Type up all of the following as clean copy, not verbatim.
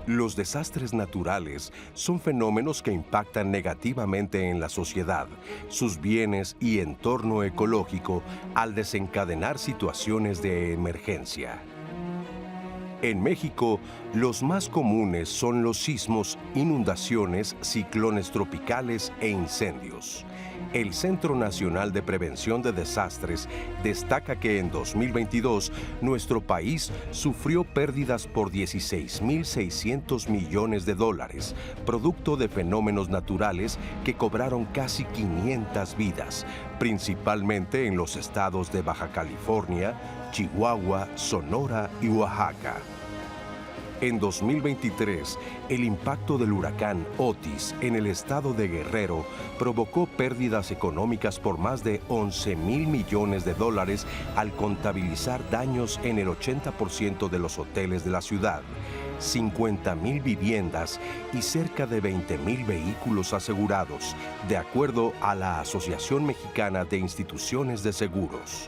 Los desastres naturales son fenómenos que impactan negativamente en la sociedad, sus bienes y entorno ecológico al desencadenar situaciones de emergencia. En México, los más comunes son los sismos, inundaciones, ciclones tropicales e incendios. El Centro Nacional de Prevención de Desastres destaca que en 2022 nuestro país sufrió pérdidas por 16.600 millones de dólares, producto de fenómenos naturales que cobraron casi 500 vidas, principalmente en los estados de Baja California, Chihuahua, Sonora y Oaxaca. En 2023, el impacto del huracán Otis en el estado de Guerrero provocó pérdidas económicas por más de 11.000 millones de dólares al contabilizar daños en el 80% de los hoteles de la ciudad, 50.000 viviendas y cerca de 20.000 vehículos asegurados, de acuerdo a la Asociación Mexicana de Instituciones de Seguros.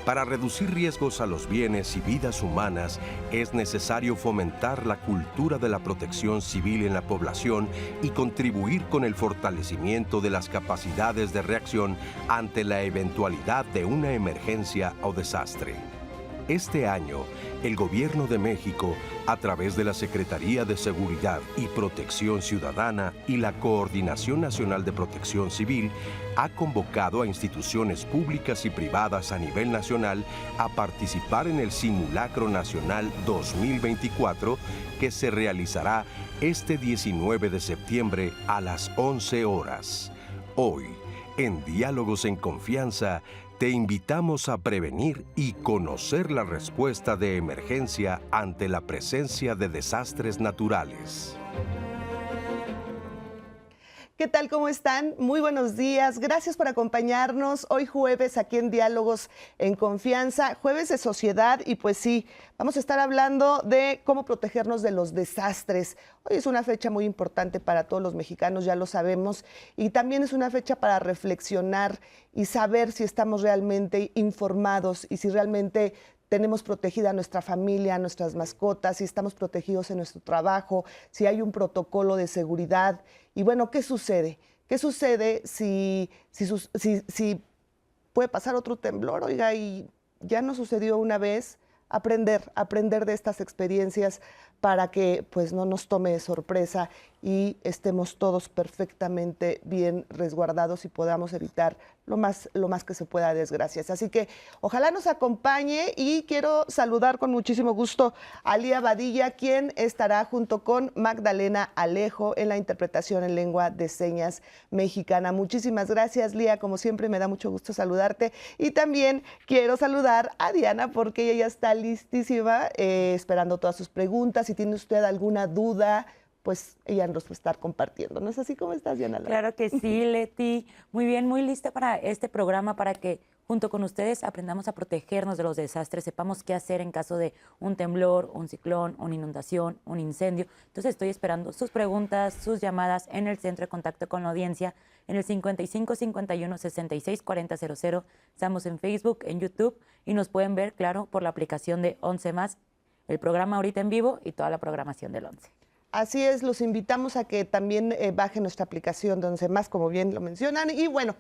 Para reducir riesgos a los bienes y vidas humanas, es necesario fomentar la cultura de la protección civil en la población y contribuir con el fortalecimiento de las capacidades de reacción ante la eventualidad de una emergencia o desastre. Este año, el Gobierno de México, a través de la Secretaría de Seguridad y Protección Ciudadana y la Coordinación Nacional de Protección Civil, ha convocado a instituciones públicas y privadas a nivel nacional a participar en el Simulacro Nacional 2024, que se realizará este 19 de septiembre a las 11 horas. Hoy, en Diálogos en Confianza, te invitamos a prevenir y conocer la respuesta de emergencia ante la presencia de desastres naturales. ¿Qué tal? ¿Cómo están? Muy buenos días. Gracias por acompañarnos hoy jueves aquí en Diálogos en Confianza, jueves de sociedad, y pues sí, vamos a estar hablando de cómo protegernos de los desastres. Hoy es una fecha muy importante para todos los mexicanos, ya lo sabemos, y también es una fecha para reflexionar y saber si estamos realmente informados y si realmente tenemos protegida a nuestra familia, a nuestras mascotas, si estamos protegidos en nuestro trabajo, si hay un protocolo de seguridad. Y bueno, ¿qué sucede? ¿Qué sucede si puede pasar otro temblor? Oiga, y ya nos sucedió una vez. Aprender de estas experiencias para que pues no nos tome de sorpresa y estemos todos perfectamente bien resguardados y podamos evitar lo más que se pueda desgracias. Así que ojalá nos acompañe, y quiero saludar con muchísimo gusto a Lía Badilla, quien estará junto con Magdalena Alejo en la interpretación en lengua de señas mexicana. Muchísimas gracias, Lía, como siempre me da mucho gusto saludarte, y también quiero saludar a Diana porque ella ya está listísima esperando todas sus preguntas. Si tiene usted alguna duda, pues ella nos va a estar compartiendo. ¿No es así? ¿Cómo estás, Diana? Claro que sí, Leti. Muy bien, muy lista para este programa, para que junto con ustedes aprendamos a protegernos de los desastres, sepamos qué hacer en caso de un temblor, un ciclón, una inundación, un incendio. Entonces estoy esperando sus preguntas, sus llamadas en el centro de contacto con la audiencia, en el 55 51 66 40 00. Estamos en Facebook, en YouTube, y nos pueden ver, claro, por la aplicación de 11 más, el programa ahorita en vivo y toda la programación del 11. Así es, los invitamos a que también bajen nuestra aplicación de 11 más, como bien lo mencionan. Y bueno,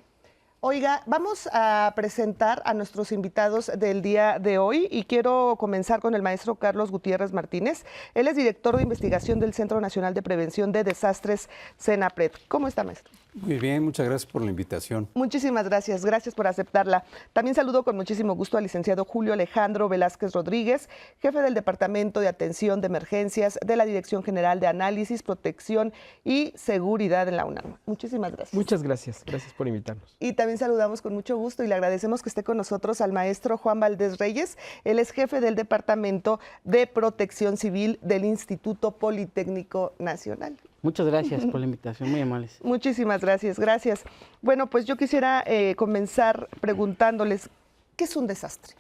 oiga, vamos a presentar a nuestros invitados del día de hoy, y quiero comenzar con el maestro Carlos Gutiérrez Martínez. Él es director de investigación del Centro Nacional de Prevención de Desastres, CENAPRED. ¿Cómo está, maestro? Muy bien, muchas gracias por la invitación. Muchísimas gracias, gracias por aceptarla. También saludo con muchísimo gusto al licenciado Julio Alejandro Velázquez Rodríguez, jefe del Departamento de Atención de Emergencias de la Dirección General de Análisis, Protección y Seguridad en la UNAM. Muchísimas gracias. Muchas gracias, gracias por invitarnos. Y también saludamos con mucho gusto y le agradecemos que esté con nosotros al maestro Juan Valdés Reyes. Él es jefe del Departamento de Protección Civil del Instituto Politécnico Nacional. Muchas gracias por la invitación, muy amables. Muchísimas gracias, gracias. Bueno, pues yo quisiera comenzar preguntándoles, ¿qué es un desastre?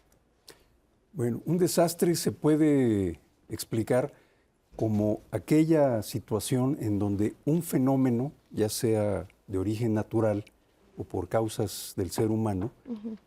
Bueno, un desastre se puede explicar como aquella situación en donde un fenómeno, ya sea de origen natural o por causas del ser humano,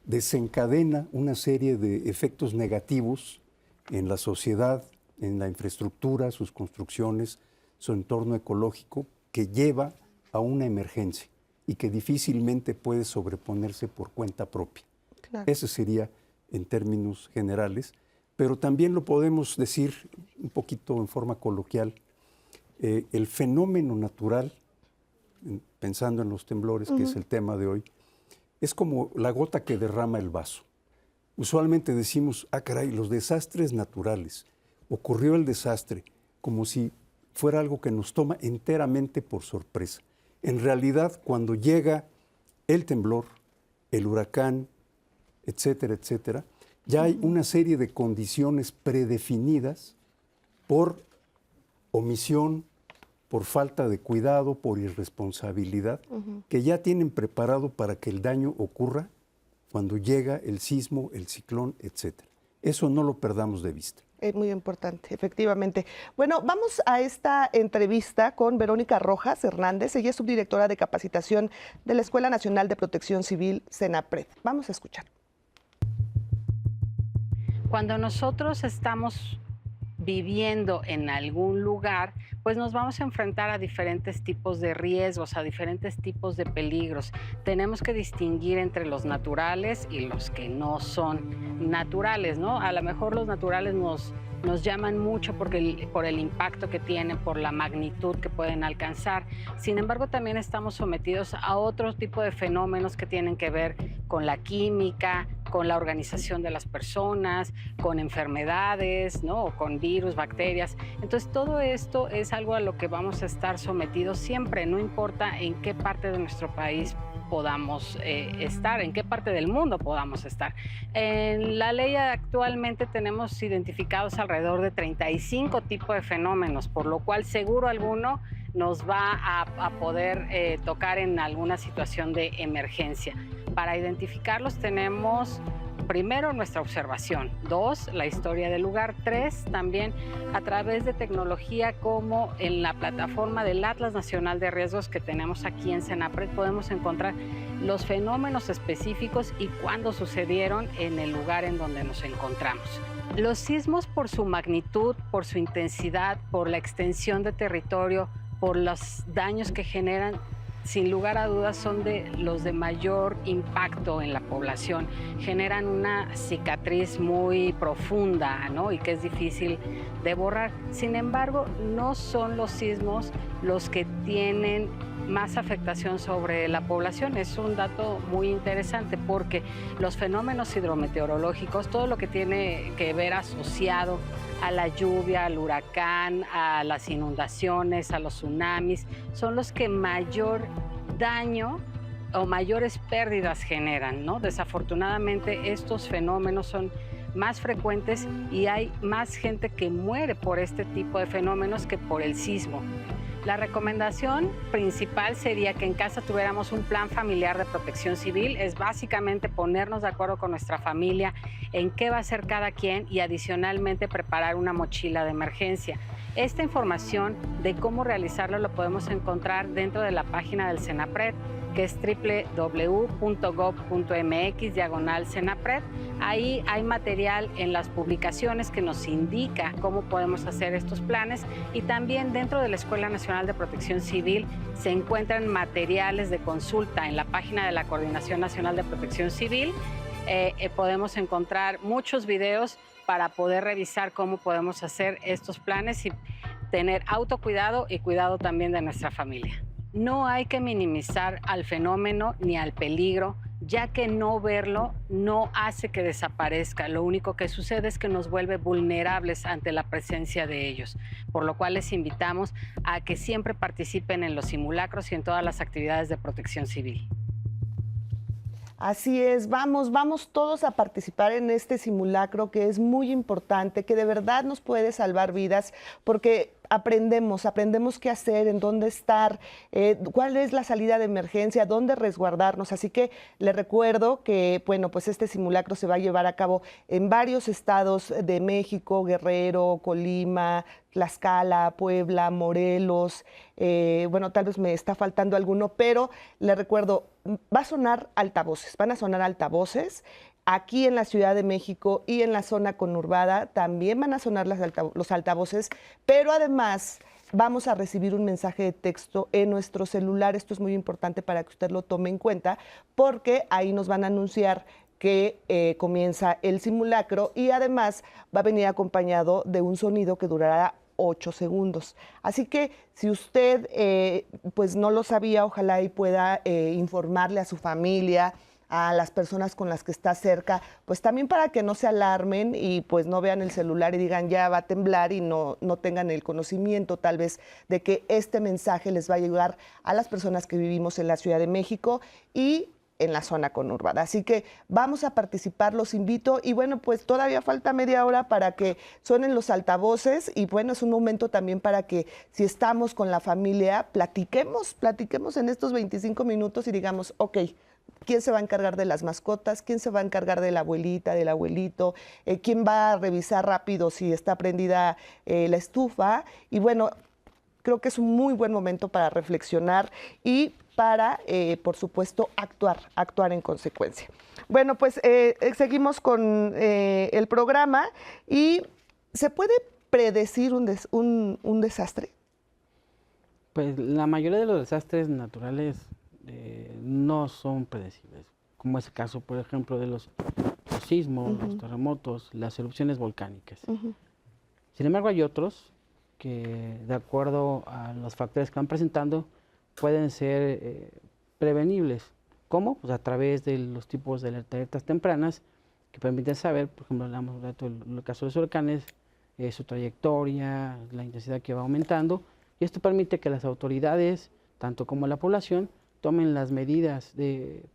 desencadena una serie de efectos negativos en la sociedad, en la infraestructura, sus construcciones, su entorno ecológico, que lleva a una emergencia y que difícilmente puede sobreponerse por cuenta propia. Claro. Ese sería en términos generales, pero también lo podemos decir un poquito en forma coloquial. El fenómeno natural, pensando en los temblores, que es el tema de hoy, es como la gota que derrama el vaso. Usualmente decimos, caray, los desastres naturales, ocurrió el desastre, como si fuera algo que nos toma enteramente por sorpresa. En realidad, cuando llega el temblor, el huracán, etcétera, etcétera, ya hay una serie de condiciones predefinidas por omisión, por falta de cuidado, por irresponsabilidad, que ya tienen preparado para que el daño ocurra cuando llega el sismo, el ciclón, etcétera. Eso no lo perdamos de vista. Es muy importante, efectivamente. Bueno, vamos a esta entrevista con Verónica Rojas Hernández. Ella es subdirectora de capacitación de la Escuela Nacional de Protección Civil, CENAPRED. Vamos a escuchar. Cuando nosotros estamos viviendo en algún lugar, pues nos vamos a enfrentar a diferentes tipos de riesgos, a diferentes tipos de peligros. Tenemos que distinguir entre los naturales y los que no son naturales, ¿no? A lo mejor los naturales nos llaman mucho por el impacto que tienen, por la magnitud que pueden alcanzar. Sin embargo, también estamos sometidos a otro tipo de fenómenos que tienen que ver con la química, con la organización de las personas, con enfermedades, ¿no? O con virus, bacterias. Entonces, todo esto es algo a lo que vamos a estar sometidos siempre, no importa en qué parte de nuestro país podamos estar, en qué parte del mundo podamos estar. En la ley actualmente tenemos identificados alrededor de 35 tipos de fenómenos, por lo cual seguro alguno nos va a poder tocar en alguna situación de emergencia. Para identificarlos tenemos primero nuestra observación, 2, la historia del lugar, 3, también a través de tecnología como en la plataforma del Atlas Nacional de Riesgos que tenemos aquí en CENAPRED podemos encontrar los fenómenos específicos y cuándo sucedieron en el lugar en donde nos encontramos. Los sismos, por su magnitud, por su intensidad, por la extensión de territorio, por los daños que generan, sin lugar a dudas son los de mayor impacto en la población. Generan una cicatriz muy profunda, ¿no? Y que es difícil de borrar. Sin embargo, no son los sismos los que tienen más afectación sobre la población. Es un dato muy interesante porque los fenómenos hidrometeorológicos, todo lo que tiene que ver asociado a la lluvia, al huracán, a las inundaciones, a los tsunamis, son los que mayor daño o mayores pérdidas generan, ¿no? Desafortunadamente, estos fenómenos son más frecuentes y hay más gente que muere por este tipo de fenómenos que por el sismo. La recomendación principal sería que en casa tuviéramos un plan familiar de protección civil. Es básicamente ponernos de acuerdo con nuestra familia en qué va a hacer cada quien y adicionalmente preparar una mochila de emergencia. Esta información de cómo realizarlo lo podemos encontrar dentro de la página del CENAPRED, que es www.gov.mx/CENAPRED. Ahí hay material en las publicaciones que nos indica cómo podemos hacer estos planes y también dentro de la Escuela Nacional de Protección Civil se encuentran materiales de consulta en la página de la Coordinación Nacional de Protección Civil. Podemos encontrar muchos videos para poder revisar cómo podemos hacer estos planes y tener autocuidado y cuidado también de nuestra familia. No hay que minimizar al fenómeno ni al peligro, ya que no verlo no hace que desaparezca. Lo único que sucede es que nos vuelve vulnerables ante la presencia de ellos, por lo cual les invitamos a que siempre participen en los simulacros y en todas las actividades de protección civil. Así es, vamos todos a participar en este simulacro que es muy importante, que de verdad nos puede salvar vidas, porque aprendemos qué hacer, en dónde estar, cuál es la salida de emergencia, dónde resguardarnos. Así que les recuerdo que, bueno, pues este simulacro se va a llevar a cabo en varios estados de México: Guerrero, Colima, Tlaxcala, Puebla, Morelos. Bueno, tal vez me está faltando alguno, pero les recuerdo, van a sonar altavoces aquí en la Ciudad de México y en la zona conurbada también van a sonar los altavoces, pero además vamos a recibir un mensaje de texto en nuestro celular. Esto es muy importante para que usted lo tome en cuenta, porque ahí nos van a anunciar que comienza el simulacro y además va a venir acompañado de un sonido que durará 8 segundos. Así que si usted pues no lo sabía, ojalá y pueda informarle a su familia, a las personas con las que está cerca, pues también para que no se alarmen y pues no vean el celular y digan ya va a temblar y no tengan el conocimiento tal vez de que este mensaje les va a llegar a las personas que vivimos en la Ciudad de México y en la zona conurbada. Así que vamos a participar, los invito y bueno, pues todavía falta media hora para que suenen los altavoces y bueno, es un momento también para que si estamos con la familia, platiquemos en estos 25 minutos y digamos, ok, ¿quién se va a encargar de las mascotas? ¿Quién se va a encargar de la abuelita, del abuelito? ¿Quién va a revisar rápido si está prendida la estufa? Y bueno, creo que es un muy buen momento para reflexionar y para, por supuesto, actuar en consecuencia. Bueno, pues seguimos con el programa y ¿se puede predecir un desastre? Pues la mayoría de los desastres naturales no son predecibles, como es el caso, por ejemplo, de los sismos, los terremotos, las erupciones volcánicas. Sin embargo, hay otros que, de acuerdo a los factores que van presentando, pueden ser prevenibles. ¿Cómo? Pues a través de los tipos de alertas tempranas que permiten saber, por ejemplo, hablamos en el caso de los huracanes, su trayectoria, la intensidad que va aumentando, y esto permite que las autoridades, tanto como la población, tomen las medidas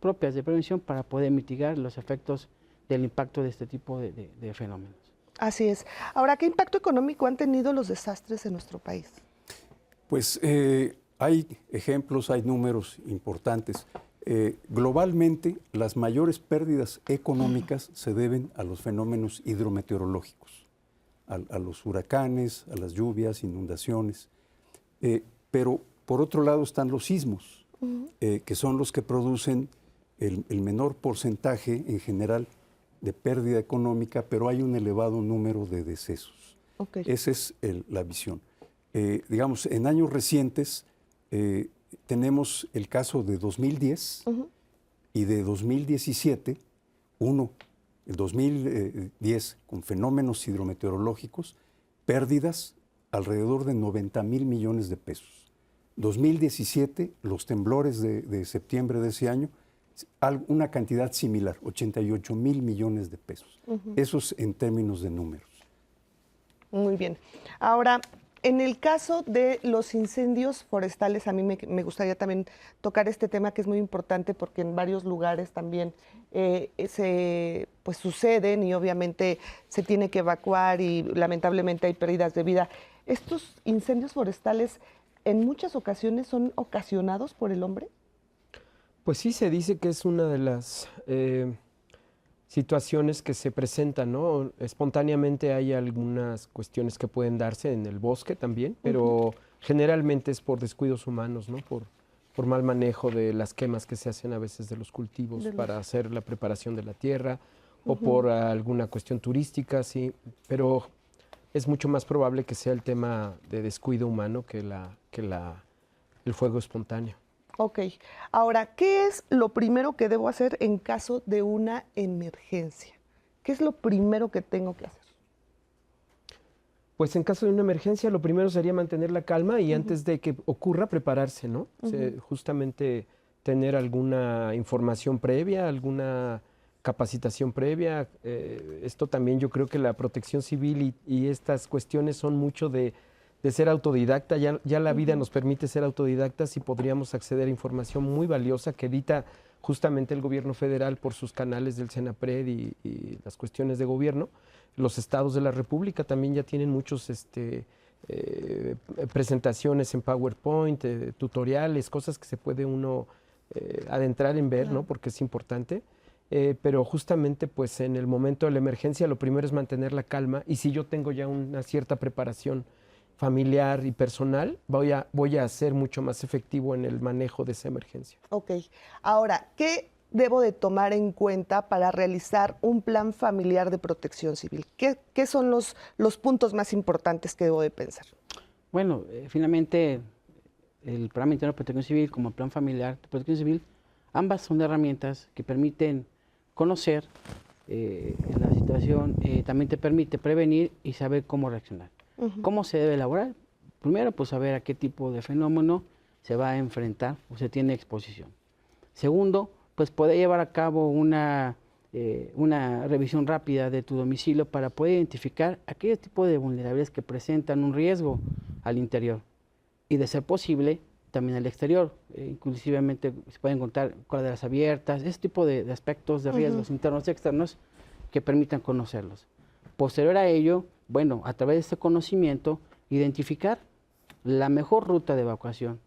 propias de prevención para poder mitigar los efectos del impacto de este tipo de fenómenos. Así es. Ahora, ¿qué impacto económico han tenido los desastres en nuestro país? Pues hay ejemplos, hay números importantes. Globalmente, las mayores pérdidas económicas se deben a los fenómenos hidrometeorológicos, a los huracanes, a las lluvias, inundaciones. Pero por otro lado están los sismos, que son los que producen el menor porcentaje en general de pérdida económica, pero hay un elevado número de decesos. Okay. Esa es la visión. Digamos, en años recientes tenemos el caso de 2010 y de 2017, el 2010 con fenómenos hidrometeorológicos, pérdidas alrededor de 90,000 millones de pesos. 2017, los temblores de septiembre de ese año, una cantidad similar, 88,000 millones de pesos. Eso es en términos de números. Muy bien. Ahora, en el caso de los incendios forestales, a mí me gustaría también tocar este tema que es muy importante porque en varios lugares también pues suceden y obviamente se tiene que evacuar y lamentablemente hay pérdidas de vida. ¿Estos incendios forestales en muchas ocasiones son ocasionados por el hombre? Pues sí, se dice que es una de las situaciones que se presentan, ¿no? Espontáneamente hay algunas cuestiones que pueden darse en el bosque también, pero generalmente es por descuidos humanos, ¿no? Por mal manejo de las quemas que se hacen a veces de los cultivos para hacer la preparación de la tierra o por alguna cuestión turística, sí, pero es mucho más probable que sea el tema de descuido humano que el fuego espontáneo. Ok. Ahora, ¿qué es lo primero que debo hacer en caso de una emergencia? ¿Qué es lo primero que tengo que hacer? Pues en caso de una emergencia, lo primero sería mantener la calma y antes de que ocurra, prepararse, ¿no? Justamente tener alguna información previa, alguna capacitación previa. Esto también yo creo que la protección civil y estas cuestiones son mucho de ser autodidacta. Ya la vida nos permite ser autodidactas y podríamos acceder a información muy valiosa que edita justamente el gobierno federal por sus canales del CENAPRED y las cuestiones de gobierno. Los estados de la República también ya tienen muchos presentaciones en PowerPoint, tutoriales, cosas que se puede uno adentrar en ver, ¿no? Porque es importante. Pero justamente pues en el momento de la emergencia lo primero es mantener la calma y si yo tengo ya una cierta preparación familiar y personal, voy a ser mucho más efectivo en el manejo de esa emergencia. Ok. Ahora, ¿qué debo de tomar en cuenta para realizar un plan familiar de protección civil? ¿Qué son los puntos más importantes que debo de pensar? Bueno, finalmente el programa interno de protección civil como el plan familiar de protección civil, ambas son herramientas que permiten conocer la situación, también te permite prevenir y saber cómo reaccionar. ¿Cómo se debe elaborar? Primero, pues saber a qué tipo de fenómeno se va a enfrentar o se tiene exposición. Segundo, pues poder llevar a cabo una revisión rápida de tu domicilio para poder identificar aquel tipo de vulnerabilidades que presentan un riesgo al interior y, de ser posible, también al exterior. Inclusivamente se pueden encontrar cuadras abiertas, ese tipo de aspectos de riesgos internos y externos que permitan conocerlos. Posterior a ello, bueno, a través de este conocimiento, identificar la mejor ruta de evacuación,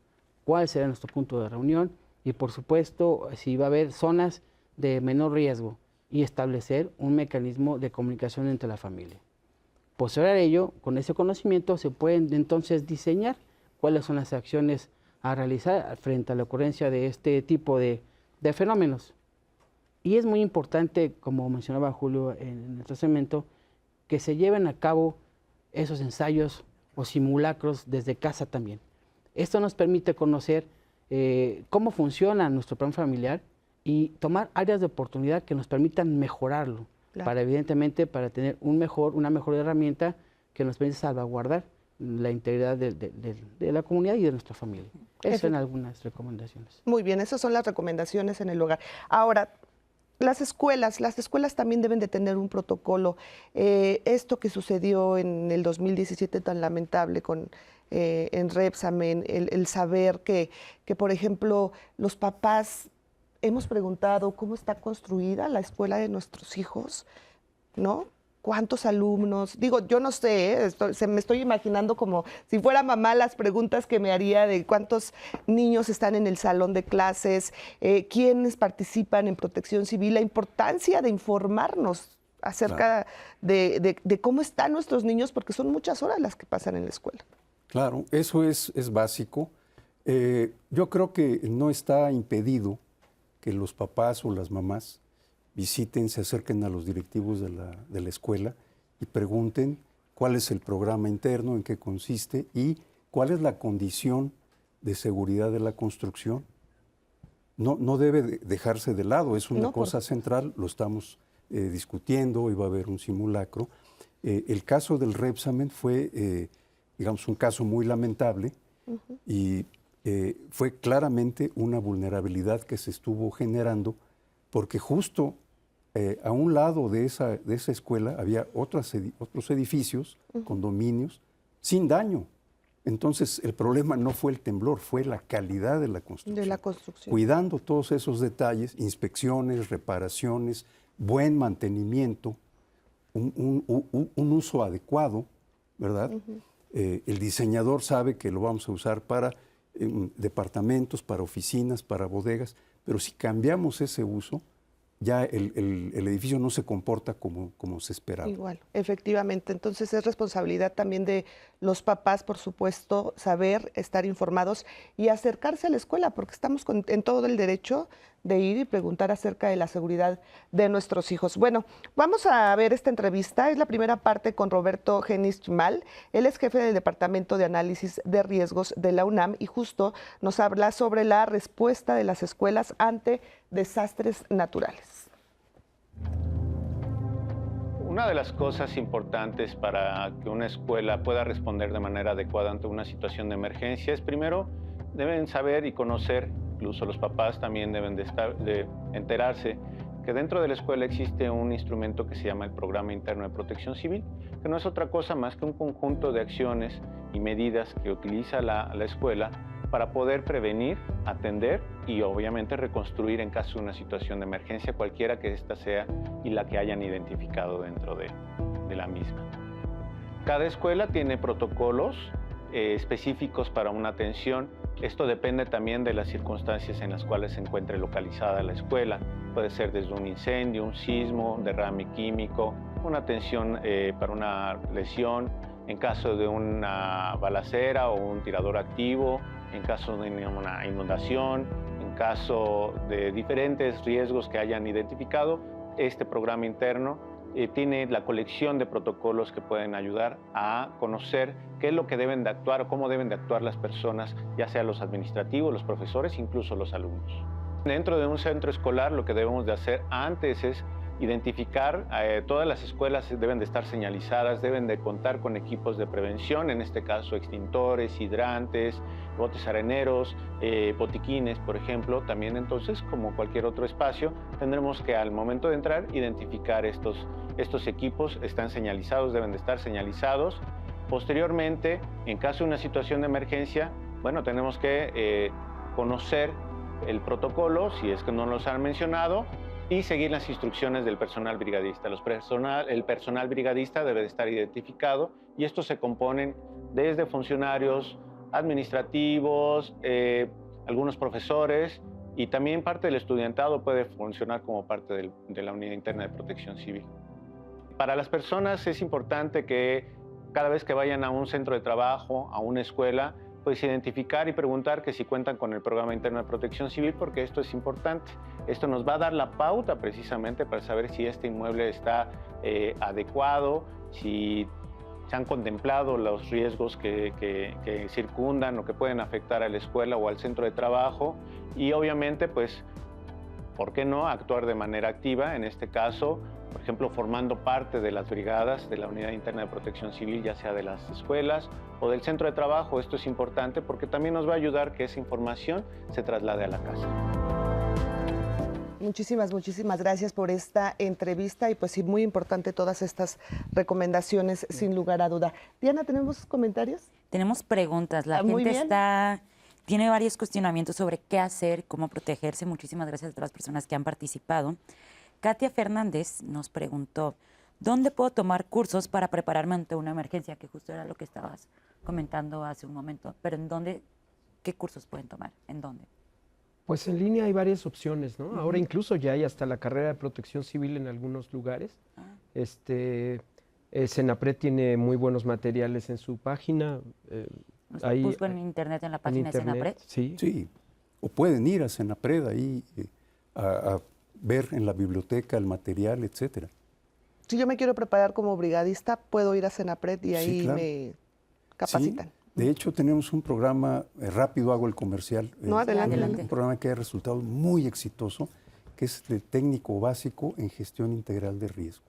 cuál será nuestro punto de reunión y, por supuesto, si va a haber zonas de menor riesgo y establecer un mecanismo de comunicación entre la familia. Posterior a ello, con ese conocimiento se pueden entonces diseñar cuáles son las acciones a realizar frente a la ocurrencia de este tipo de fenómenos. Y es muy importante, como mencionaba Julio en nuestro segmento, que se lleven a cabo esos ensayos o simulacros desde casa también. Esto nos permite conocer cómo funciona nuestro plan familiar y tomar áreas de oportunidad que nos permitan mejorarlo, para evidentemente para tener una mejor herramienta que nos permite salvaguardar la integridad de la comunidad y de nuestra familia. Esas son algunas recomendaciones. Muy bien, esas son las recomendaciones en el hogar. Ahora, las escuelas también deben de tener un protocolo. Esto que sucedió en el 2017 tan lamentable en Repsamen, el saber que, por ejemplo, los papás hemos preguntado cómo está construida la escuela de nuestros hijos, ¿no? ¿Cuántos alumnos? Digo, yo no sé, me estoy imaginando como si fuera mamá las preguntas que me haría de cuántos niños están en el salón de clases, quiénes participan en protección civil, la importancia de informarnos acerca de cómo están nuestros niños, porque son muchas horas las que pasan en la escuela. Claro, eso es básico. Yo creo que no está impedido que los papás o las mamás visiten, se acerquen a los directivos de la escuela y pregunten cuál es el programa interno, en qué consiste y cuál es la condición de seguridad de la construcción. No debe dejarse de lado, es una cosa central, lo estamos discutiendo, y va a haber un simulacro. El caso del Repsamen fue, digamos, un caso muy lamentable y fue claramente una vulnerabilidad que se estuvo generando porque justo a un lado de esa escuela había otros edificios, condominios, sin daño. Entonces, el problema no fue el temblor, fue la calidad de la construcción. Cuidando todos esos detalles, inspecciones, reparaciones, buen mantenimiento, un uso adecuado, ¿verdad? El diseñador sabe que lo vamos a usar para departamentos, para oficinas, para bodegas, pero si cambiamos ese uso, ya el edificio no se comporta como se esperaba. Igual, efectivamente. Entonces es responsabilidad también de los papás, por supuesto, saber, estar informados y acercarse a la escuela, porque estamos en todo el derecho de ir y preguntar acerca de la seguridad de nuestros hijos. Bueno, vamos a ver esta entrevista. Es la primera parte con Roberto Genis Chimal. Él es jefe del Departamento de Análisis de Riesgos de la UNAM y justo nos habla sobre la respuesta de las escuelas ante desastres naturales. Una de las cosas importantes para que una escuela pueda responder de manera adecuada ante una situación de emergencia es, primero, deben saber y conocer, incluso los papás también deben de enterarse, que dentro de la escuela existe un instrumento que se llama el Programa Interno de Protección Civil, que no es otra cosa más que un conjunto de acciones y medidas que utiliza la escuela para poder prevenir, atender y obviamente reconstruir en caso de una situación de emergencia, cualquiera que ésta sea y la que hayan identificado dentro de la misma. Cada escuela tiene protocolos específicos para una atención. Esto depende también de las circunstancias en las cuales se encuentre localizada la escuela. Puede ser desde un incendio, un sismo, derrame químico, una atención para una lesión, en caso de una balacera o un tirador activo, en caso de una inundación, en En caso de diferentes riesgos que hayan identificado, este programa interno tiene la colección de protocolos que pueden ayudar a conocer qué es lo que deben de actuar o cómo deben de actuar las personas, ya sea los administrativos, los profesores, incluso los alumnos. Dentro de un centro escolar, lo que debemos de hacer antes es identificar, todas las escuelas deben de estar señalizadas, deben de contar con equipos de prevención, en este caso extintores, hidrantes, botes areneros, botiquines, por ejemplo. También entonces, como cualquier otro espacio, tendremos que al momento de entrar identificar estos equipos, están señalizados, deben de estar señalizados. Posteriormente, en caso de una situación de emergencia, bueno, tenemos que conocer el protocolo, si es que no los han mencionado, y seguir las instrucciones del personal brigadista. El personal brigadista debe de estar identificado y estos se componen desde funcionarios administrativos, algunos profesores y también parte del estudiantado puede funcionar como parte de la Unidad Interna de Protección Civil. Para las personas es importante que cada vez que vayan a un centro de trabajo, a una escuela, pues identificar y preguntar que si cuentan con el Programa Interno de Protección Civil, porque esto es importante. Esto nos va a dar la pauta precisamente para saber si este inmueble está adecuado, si se han contemplado los riesgos que circundan o que pueden afectar a la escuela o al centro de trabajo y obviamente, pues, ¿por qué no actuar de manera activa? En este caso, por ejemplo, formando parte de las brigadas de la Unidad Interna de Protección Civil, ya sea de las escuelas o del centro de trabajo. Esto es importante porque también nos va a ayudar que esa información se traslade a la casa. Muchísimas gracias por esta entrevista y pues sí, muy importante todas estas recomendaciones sin lugar a duda. Diana, ¿tenemos comentarios? Tenemos preguntas. La gente tiene varios cuestionamientos sobre qué hacer, cómo protegerse. Muchísimas gracias a todas las personas que han participado. Katia Fernández nos preguntó, ¿dónde puedo tomar cursos para prepararme ante una emergencia? Que justo era lo que estabas comentando hace un momento. Pero ¿en dónde? ¿Qué cursos pueden tomar? ¿En dónde? Pues en línea hay varias opciones, ¿no? Ahora incluso ya hay hasta la carrera de protección civil en algunos lugares. Senapred tiene muy buenos materiales en su página. Busco en internet, en la página de Senapred. Sí, o pueden ir a Senapred ahí a ver en la biblioteca el material, etcétera. Si yo me quiero preparar como brigadista, puedo ir a Senapred y ahí claro. me capacitan. Sí. De hecho, tenemos un programa, rápido hago el comercial, No, adelante. un programa que ha resultado muy exitoso, que es de técnico básico en gestión integral de riesgo.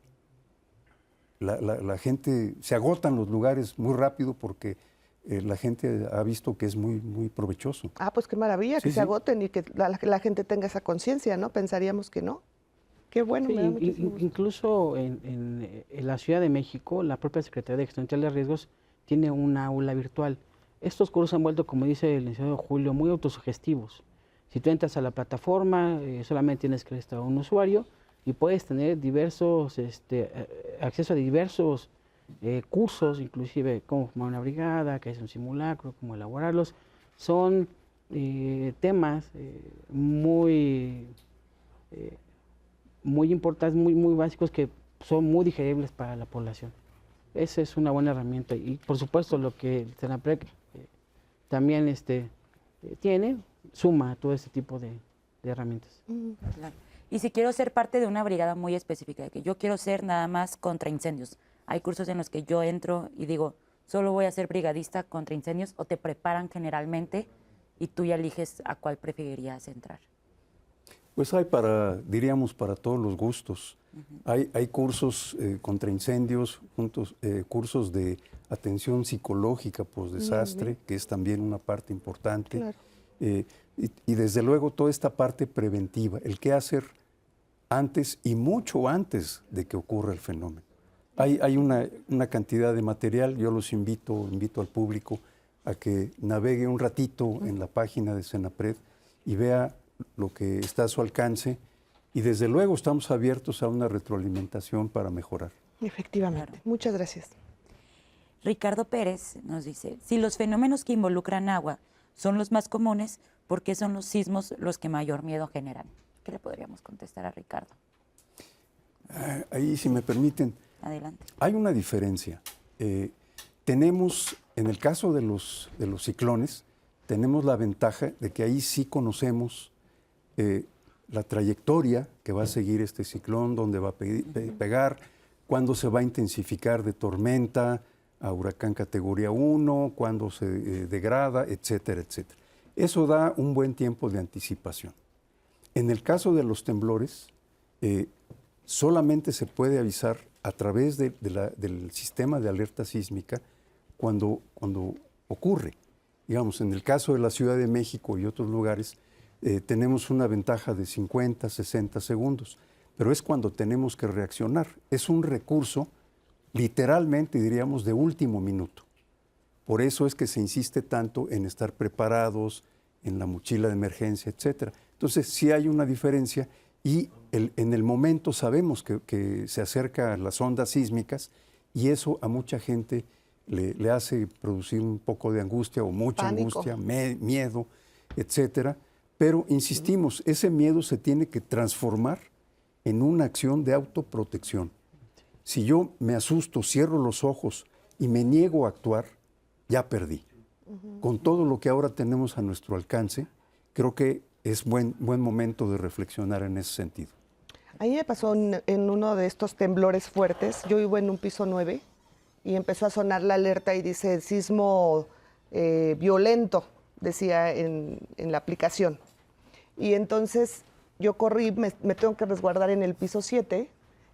La gente, se agotan los lugares muy rápido porque la gente ha visto que es muy, muy provechoso. Ah, pues qué maravilla, que se agoten y que la gente tenga esa conciencia, ¿no? Pensaríamos que no. Qué bueno. Sí, me da muchísimo gusto. incluso en la Ciudad de México, la propia Secretaría de Gestión Integral de Riesgos tiene una aula virtual. Estos cursos han vuelto, como dice el licenciado Julio, muy autosugestivos. Si tú entras a la plataforma, solamente tienes que registrar a un usuario y puedes tener diversos, acceso a diversos cursos, inclusive cómo formar una brigada, qué es un simulacro, cómo elaborarlos. Son temas muy importantes, muy básicos que son muy digeribles para la población. Esa es una buena herramienta y por supuesto lo que Senapred también tiene, suma a todo este tipo de herramientas. Claro. Y si quiero ser parte de una brigada muy específica, que yo quiero ser nada más contra incendios, hay cursos en los que yo entro y digo, solo voy a ser brigadista contra incendios, o te preparan generalmente y tú ya eliges a cuál preferirías entrar. Pues hay diríamos, para todos los gustos. Hay cursos contra incendios, cursos de atención psicológica post-desastre, que es también una parte importante. Claro. Y desde luego toda esta parte preventiva, el qué hacer antes y mucho antes de que ocurra el fenómeno. Hay una cantidad de material, yo los invito al público a que navegue un ratito en la página de Senapred y vea lo que está a su alcance y desde luego estamos abiertos a una retroalimentación para mejorar. Efectivamente. Claro. Muchas gracias. Ricardo Pérez nos dice, si los fenómenos que involucran agua son los más comunes, ¿por qué son los sismos los que mayor miedo generan? ¿Qué le podríamos contestar a Ricardo? Ahí, si me permiten, Adelante. hay una diferencia. Tenemos, en el caso de los ciclones, tenemos la ventaja de que ahí sí conocemos la trayectoria que va a seguir este ciclón, dónde va a pegar, cuándo se va a intensificar de tormenta a huracán categoría 1, cuándo se degrada, etcétera, etcétera. Eso da un buen tiempo de anticipación. En el caso de los temblores, solamente se puede avisar a través del sistema de alerta sísmica cuando ocurre. Digamos, en el caso de la Ciudad de México y otros lugares, tenemos una ventaja de 50, 60 segundos, pero es cuando tenemos que reaccionar. Es un recurso, literalmente diríamos, de último minuto. Por eso es que se insiste tanto en estar preparados, en la mochila de emergencia, etcétera. Entonces, sí hay una diferencia y en el momento sabemos que se acercan las ondas sísmicas y eso a mucha gente le hace producir un poco de angustia o mucha Pánico. angustia, miedo, etcétera. Pero insistimos, ese miedo se tiene que transformar en una acción de autoprotección. Si yo me asusto, cierro los ojos y me niego a actuar, ya perdí. Con todo lo que ahora tenemos a nuestro alcance, creo que es buen momento de reflexionar en ese sentido. A mí me pasó en uno de estos temblores fuertes, yo vivo en un piso 9 y empezó a sonar la alerta y dice sismo violento, decía en la aplicación. Y entonces yo corrí, me tengo que resguardar en el piso 7,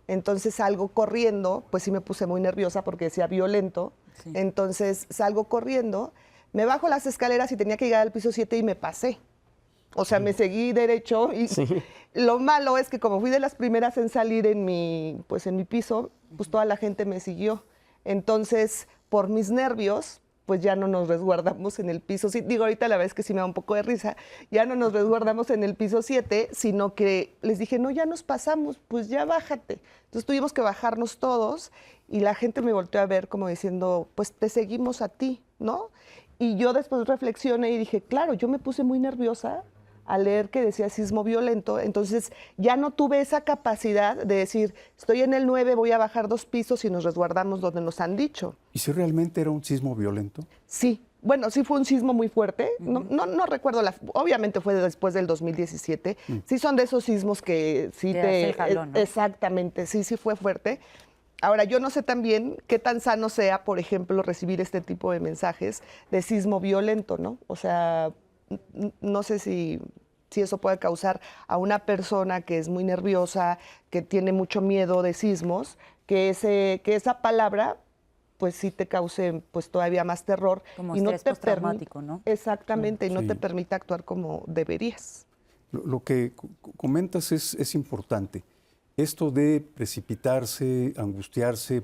entonces salgo corriendo, pues sí me puse muy nerviosa porque decía violento, sí. Entonces salgo corriendo, me bajo las escaleras y tenía que llegar al piso 7 y me pasé. O sea, me seguí derecho y sí. Lo malo es que como fui de las primeras en salir en mi piso, pues toda la gente me siguió. Entonces, por mis nervios, pues ya no nos resguardamos en el piso 7. Digo, ahorita la verdad es que sí me da un poco de risa. Ya no nos resguardamos en el piso 7, sino que les dije, no, ya nos pasamos, pues ya bájate. Entonces tuvimos que bajarnos todos y la gente me volteó a ver como diciendo, pues te seguimos a ti, ¿no? Y yo después reflexioné y dije, claro, yo me puse muy nerviosa al leer que decía sismo violento, entonces ya no tuve esa capacidad de decir, estoy en el 9, voy a bajar 2 pisos y nos resguardamos donde nos han dicho. ¿Y si realmente era un sismo violento? Sí, bueno, sí fue un sismo muy fuerte, no recuerdo, obviamente fue después del 2017, sí son de esos sismos que sí te jalón, ¿no? Exactamente, sí fue fuerte. Ahora, yo no sé también qué tan sano sea, por ejemplo, recibir este tipo de mensajes de sismo violento, ¿no? O sea, no sé si eso puede causar a una persona que es muy nerviosa, que tiene mucho miedo de sismos, que esa palabra pues sí te cause pues todavía más terror. Como y estrés postraumático, ¿no? Exactamente, y no Sí. te permite actuar como deberías. Lo que comentas es importante. Esto de precipitarse, angustiarse,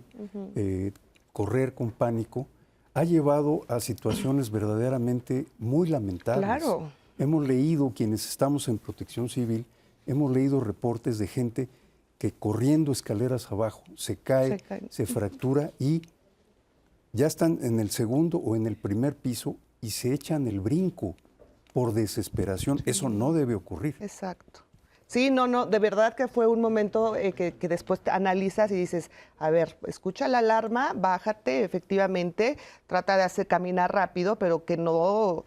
correr con pánico, ha llevado a situaciones verdaderamente muy lamentables. Claro. Hemos leído, quienes estamos en Protección Civil, hemos leído reportes de gente que corriendo escaleras abajo se cae, se fractura y ya están en el segundo o en el primer piso y se echan el brinco por desesperación. Eso no debe ocurrir. Exacto. Sí, no, de verdad que fue un momento que después te analizas y dices, a ver, escucha la alarma, bájate, efectivamente, trata de caminar rápido, pero que no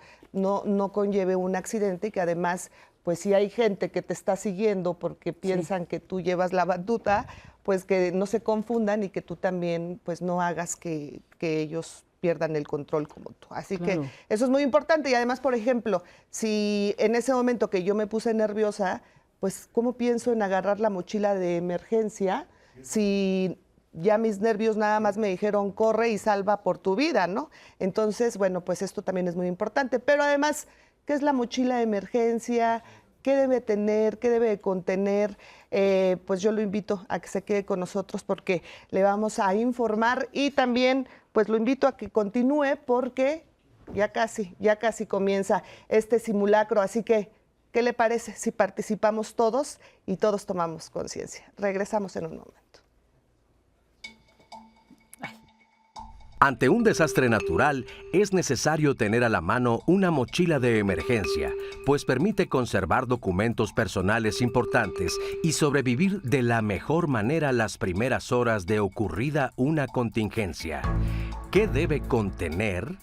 conlleve un accidente y que además, pues si hay gente que te está siguiendo porque piensan que tú llevas la batuta, pues que no se confundan y que tú también pues no hagas que ellos pierdan el control como tú. Así que eso es muy importante y además, por ejemplo, si en ese momento que yo me puse nerviosa, pues ¿cómo pienso en agarrar la mochila de emergencia si ya mis nervios nada más me dijeron corre y salva por tu vida, ¿no? Entonces, bueno, pues esto también es muy importante. Pero además, ¿qué es la mochila de emergencia? ¿Qué debe tener? ¿Qué debe contener? Pues yo lo invito a que se quede con nosotros porque le vamos a informar y también pues lo invito a que continúe porque ya casi comienza este simulacro. Así que, ¿qué le parece si participamos todos y todos tomamos conciencia? Regresamos en un momento. Ante un desastre natural, es necesario tener a la mano una mochila de emergencia, pues permite conservar documentos personales importantes y sobrevivir de la mejor manera las primeras horas de ocurrida una contingencia. ¿Qué debe contener?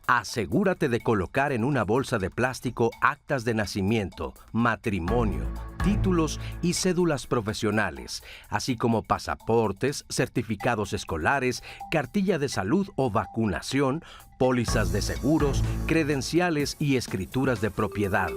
Asegúrate de colocar en una bolsa de plástico actas de nacimiento, matrimonio, títulos y cédulas profesionales, así como pasaportes, certificados escolares, cartilla de salud o vacunación, pólizas de seguros, credenciales y escrituras de propiedad.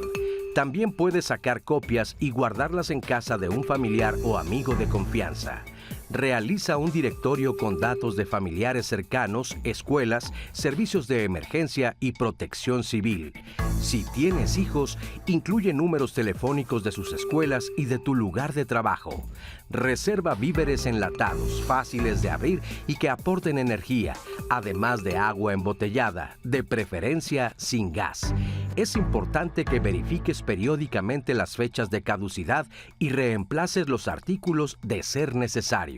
También puedes sacar copias y guardarlas en casa de un familiar o amigo de confianza. Realiza un directorio con datos de familiares cercanos, escuelas, servicios de emergencia y protección civil. Si tienes hijos, incluye números telefónicos de sus escuelas y de tu lugar de trabajo. Reserva víveres enlatados, fáciles de abrir y que aporten energía, además de agua embotellada, de preferencia sin gas. Es importante que verifiques periódicamente las fechas de caducidad y reemplaces los artículos de ser necesario.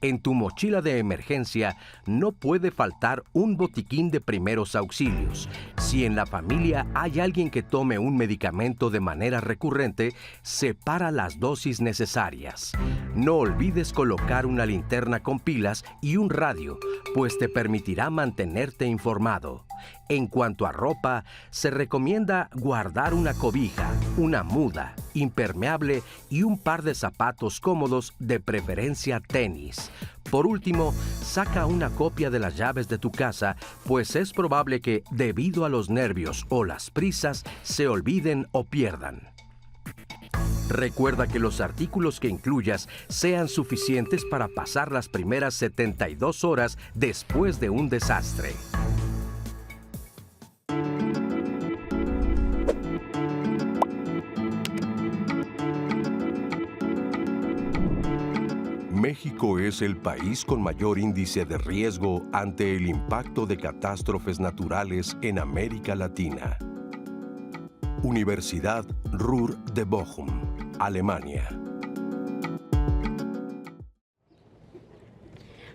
En tu mochila de emergencia no puede faltar un botiquín de primeros auxilios. Si en la familia hay alguien que tome un medicamento de manera recurrente, separa las dosis necesarias. No olvides colocar una linterna con pilas y un radio, pues te permitirá mantenerte informado. En cuanto a ropa, se recomienda guardar una cobija, una muda, impermeable y un par de zapatos cómodos, de preferencia tenis. Por último, saca una copia de las llaves de tu casa, pues es probable que, debido a los nervios o las prisas, se olviden o pierdan. Recuerda que los artículos que incluyas sean suficientes para pasar las primeras 72 horas después de un desastre. México es el país con mayor índice de riesgo ante el impacto de catástrofes naturales en América Latina. Universidad Ruhr de Bochum, Alemania.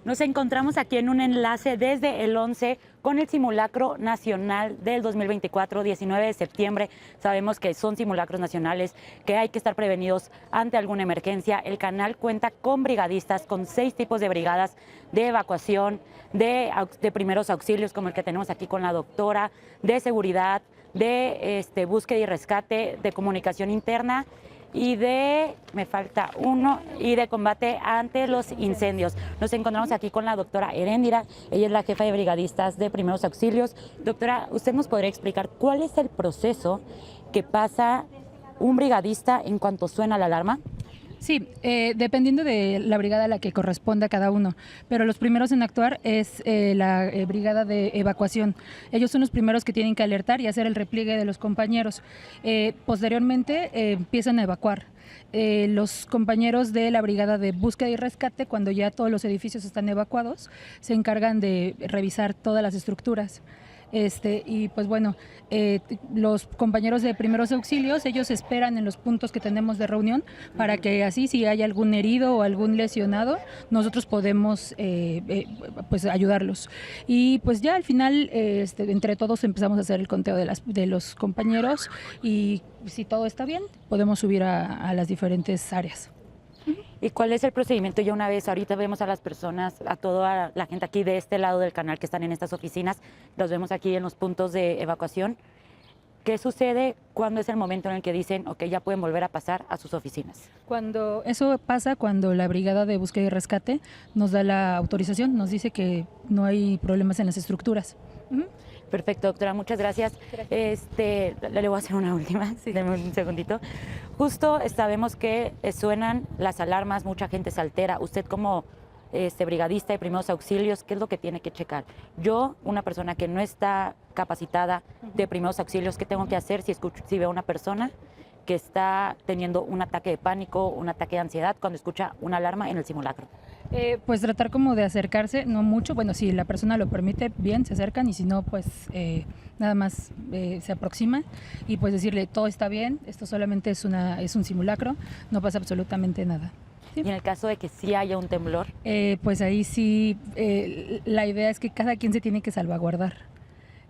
Nos encontramos aquí en un enlace desde el 11 con el simulacro nacional del 2024, 19 de septiembre. Sabemos que son simulacros nacionales, que hay que estar prevenidos ante alguna emergencia. El canal cuenta con brigadistas, con 6 tipos de brigadas de evacuación, de primeros auxilios, como el que tenemos aquí con la doctora, de seguridad, de búsqueda y rescate, de comunicación interna y me falta uno, y de combate ante los incendios. Nos encontramos aquí con la doctora Heréndira, ella es la jefa de brigadistas de primeros auxilios. Doctora, ¿usted nos podría explicar cuál es el proceso que pasa un brigadista en cuanto suena la alarma? Sí, dependiendo de la brigada a la que corresponda cada uno, pero los primeros en actuar es la brigada de evacuación. Ellos son los primeros que tienen que alertar y hacer el repliegue de los compañeros. Posteriormente empiezan a evacuar. Los compañeros de la brigada de búsqueda y rescate, cuando ya todos los edificios están evacuados, se encargan de revisar todas las estructuras. Y pues bueno, los compañeros de primeros auxilios, ellos esperan en los puntos que tenemos de reunión para que así, si hay algún herido o algún lesionado, nosotros podemos pues ayudarlos. Y pues ya al final, entre todos empezamos a hacer el conteo de los compañeros, y si todo está bien, podemos subir a las diferentes áreas. ¿Y cuál es el procedimiento ya una vez? Ahorita vemos a las personas, a toda la gente aquí de este lado del canal que están en estas oficinas, los vemos aquí en los puntos de evacuación. ¿Qué sucede cuando es el momento en el que dicen, ok, ya pueden volver a pasar a sus oficinas? Cuando eso pasa, cuando la brigada de búsqueda y rescate nos da la autorización, nos dice que no hay problemas en las estructuras. Perfecto, doctora, muchas gracias. Le voy a hacer una última, sí. Deme un segundito. Justo sabemos que suenan las alarmas, mucha gente se altera. Usted como brigadista de primeros auxilios, ¿qué es lo que tiene que checar? Yo, una persona que no está capacitada de primeros auxilios, ¿qué tengo que hacer si veo a una persona que está teniendo un ataque de pánico, un ataque de ansiedad cuando escucha una alarma en el simulacro? Pues tratar como de acercarse, no mucho. Bueno, si la persona lo permite, bien, se acercan, y si no, pues nada más se aproximan y pues decirle, todo está bien, esto solamente es un simulacro, no pasa absolutamente nada. ¿Sí? Y en el caso de que sí haya un temblor. Pues ahí sí, la idea es que cada quien se tiene que salvaguardar.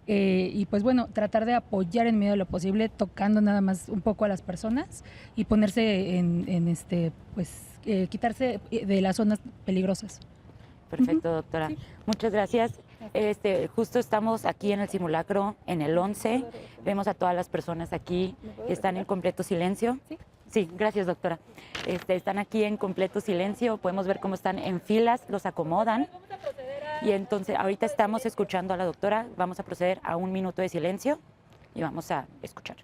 Y pues bueno, tratar de apoyar en medio de lo posible, tocando nada más un poco a las personas y ponerse pues quitarse de las zonas peligrosas. Perfecto, doctora. Sí. Muchas gracias. Justo estamos aquí en el simulacro, en el 11. Vemos a todas las personas aquí que están en completo silencio. Sí, gracias, doctora. Están aquí en completo silencio. Podemos ver cómo están en filas, los acomodan. Y entonces, ahorita estamos escuchando a la doctora. Vamos a proceder a 1 minuto de silencio y vamos a escuchar.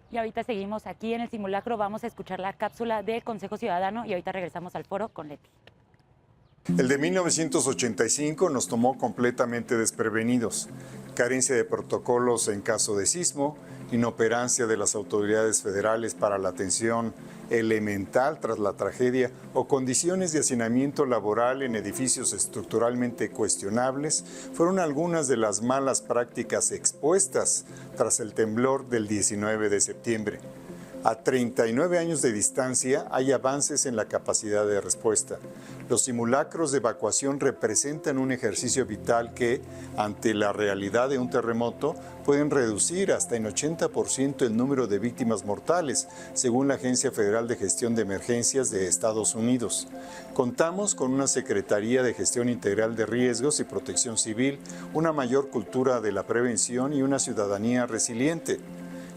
Y ahorita seguimos aquí en el simulacro, vamos a escuchar la cápsula de Consejo Ciudadano y ahorita regresamos al foro con Leti. El de 1985 nos tomó completamente desprevenidos. Carencia de protocolos en caso de sismo, inoperancia de las autoridades federales para la atención elemental tras la tragedia o condiciones de hacinamiento laboral en edificios estructuralmente cuestionables fueron algunas de las malas prácticas expuestas tras el temblor del 19 de septiembre. A 39 años de distancia hay avances en la capacidad de respuesta. Los simulacros de evacuación representan un ejercicio vital que, ante la realidad de un terremoto, pueden reducir hasta en 80% el número de víctimas mortales, según la Agencia Federal de Gestión de Emergencias de Estados Unidos. Contamos con una Secretaría de Gestión Integral de Riesgos y Protección Civil, una mayor cultura de la prevención y una ciudadanía resiliente.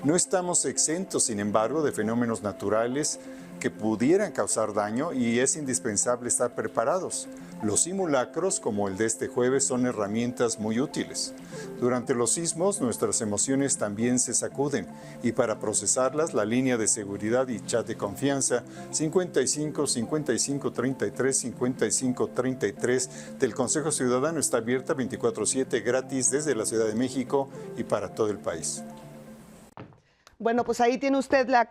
No estamos exentos, sin embargo, de fenómenos naturales que pudieran causar daño y es indispensable estar preparados. Los simulacros, como el de este jueves, son herramientas muy útiles. Durante los sismos, nuestras emociones también se sacuden y para procesarlas, la línea de seguridad y chat de confianza 55 55 33 55 33 del Consejo Ciudadano está abierta 24/7 gratis desde la Ciudad de México y para todo el país. Bueno, pues ahí tiene usted la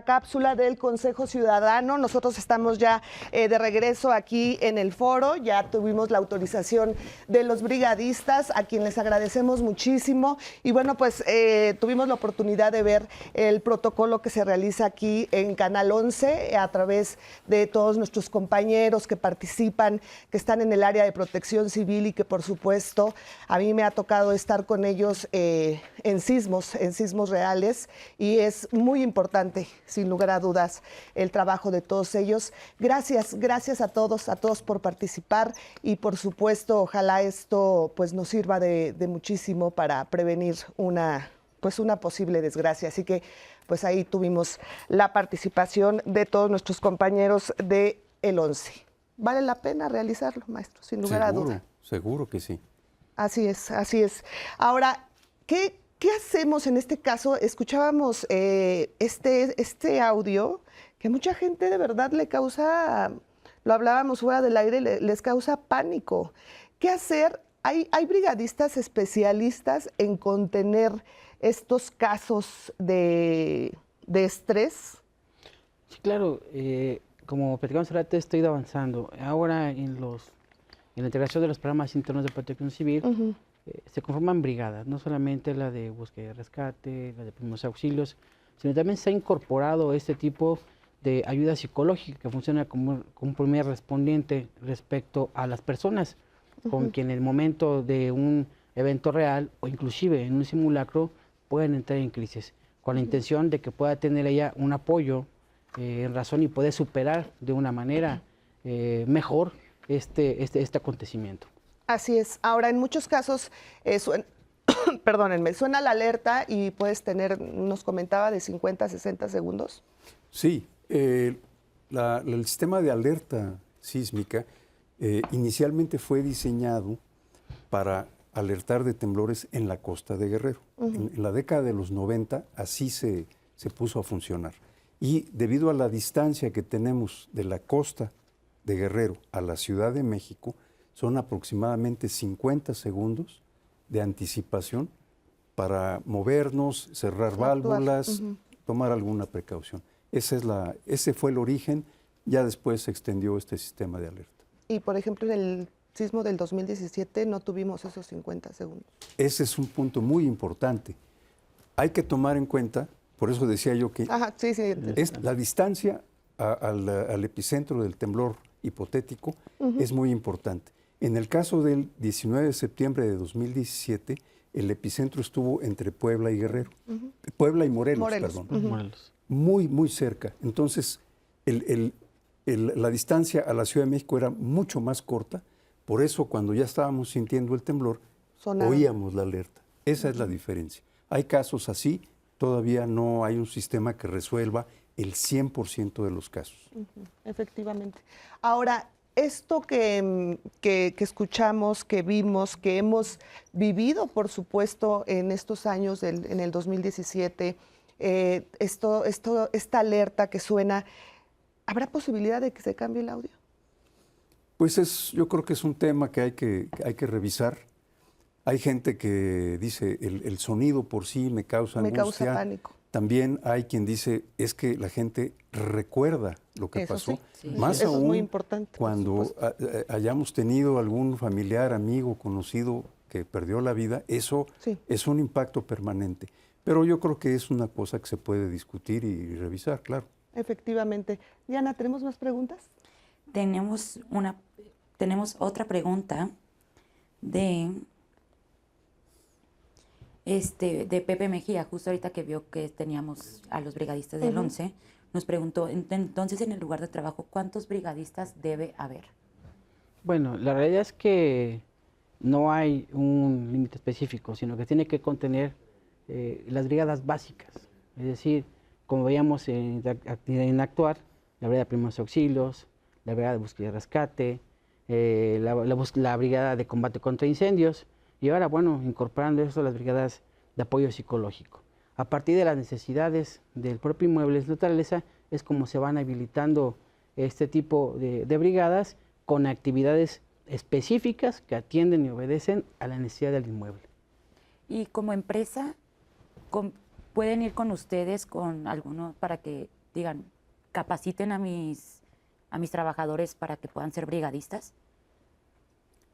cápsula del Consejo Ciudadano. Nosotros estamos ya de regreso aquí en el foro. Ya tuvimos la autorización de los brigadistas, a quienes les agradecemos muchísimo. Y bueno, pues tuvimos la oportunidad de ver el protocolo que se realiza aquí en Canal 11 a través de todos nuestros compañeros que participan, que están en el área de protección civil y que por supuesto a mí me ha tocado estar con ellos en sismos reales. Y es muy importante, sin lugar a dudas, el trabajo de todos ellos. Gracias a todos por participar y por supuesto, ojalá esto pues nos sirva de muchísimo para prevenir una posible desgracia. Así que pues ahí tuvimos la participación de todos nuestros compañeros de el 11. Vale la pena realizarlo, maestro, sin lugar a duda. Seguro que sí. Así es, así es. Ahora, ¿qué hacemos en este caso? Escuchábamos este audio que a mucha gente de verdad le causa, lo hablábamos fuera del aire, les causa pánico. ¿Qué hacer? Hay brigadistas especialistas en contener estos casos de estrés. Sí, claro. Como platicamos ahora, estoy ido avanzando. Ahora en la integración de los programas internos de protección civil, se conforman brigadas, no solamente la de búsqueda y rescate, la de primeros auxilios, sino también se ha incorporado este tipo de ayuda psicológica que funciona como un primer respondiente respecto a las personas con quien en el momento de un evento real o inclusive en un simulacro pueden entrar en crisis, con la intención de que pueda tener ella un apoyo en razón y poder superar de una manera mejor este acontecimiento. Así es. Ahora, en muchos casos, perdónenme, suena la alerta y puedes tener, nos comentaba, de 50 a 60 segundos. Sí, el sistema de alerta sísmica inicialmente fue diseñado para alertar de temblores en la costa de Guerrero. En la década de los 90 así se puso a funcionar. Y debido a la distancia que tenemos de la costa de Guerrero a la Ciudad de México, son aproximadamente 50 segundos de anticipación para movernos, cerrar válvulas, tomar alguna precaución. Ese fue el origen, ya después se extendió este sistema de alerta. Y, por ejemplo, en el sismo del 2017 no tuvimos esos 50 segundos. Ese es un punto muy importante. Hay que tomar en cuenta, por eso decía yo que Ajá, sí, sí. es la distancia al epicentro del temblor hipotético es muy importante. En el caso del 19 de septiembre de 2017, el epicentro estuvo entre Puebla y Guerrero. Puebla y Morelos. Perdón. Morelos. Muy, muy cerca. Entonces, la distancia a la Ciudad de México era mucho más corta. Por eso, cuando ya estábamos sintiendo el temblor, oíamos la alerta. Esa es la diferencia. Hay casos así, todavía no hay un sistema que resuelva el 100% de los casos. Efectivamente. Ahora, esto que escuchamos, que vimos, que hemos vivido, por supuesto, en estos años, en el 2017, esta alerta que suena, ¿habrá posibilidad de que se cambie el audio? Pues yo creo que es un tema que hay que revisar. Hay gente que dice, el sonido por sí me causa angustia. Me causa pánico. También hay quien dice, es que la gente recuerda lo que pasó. Sí. Más eso aún es muy importante, cuando hayamos tenido algún familiar, amigo, conocido que perdió la vida, eso es un impacto permanente. Pero yo creo que es una cosa que se puede discutir y revisar, claro. Efectivamente. Diana, ¿tenemos más preguntas? Tenemos otra pregunta de Pepe Mejía, justo ahorita que vio que teníamos a los brigadistas del 11, nos preguntó, entonces en el lugar de trabajo, ¿cuántos brigadistas debe haber? Bueno, la realidad es que no hay un límite específico, sino que tiene que contener las brigadas básicas. Es decir, como veíamos en Actuar, la brigada de primeros auxilios, la brigada de búsqueda y rescate, la brigada de combate contra incendios, y ahora, bueno, incorporando eso las brigadas de apoyo psicológico. A partir de las necesidades del propio Inmuebles Naturaleza es como se van habilitando este tipo de brigadas con actividades específicas que atienden y obedecen a la necesidad del inmueble. Y como empresa, ¿pueden ir con ustedes con alguno para que, digan, capaciten a mis trabajadores para que puedan ser brigadistas?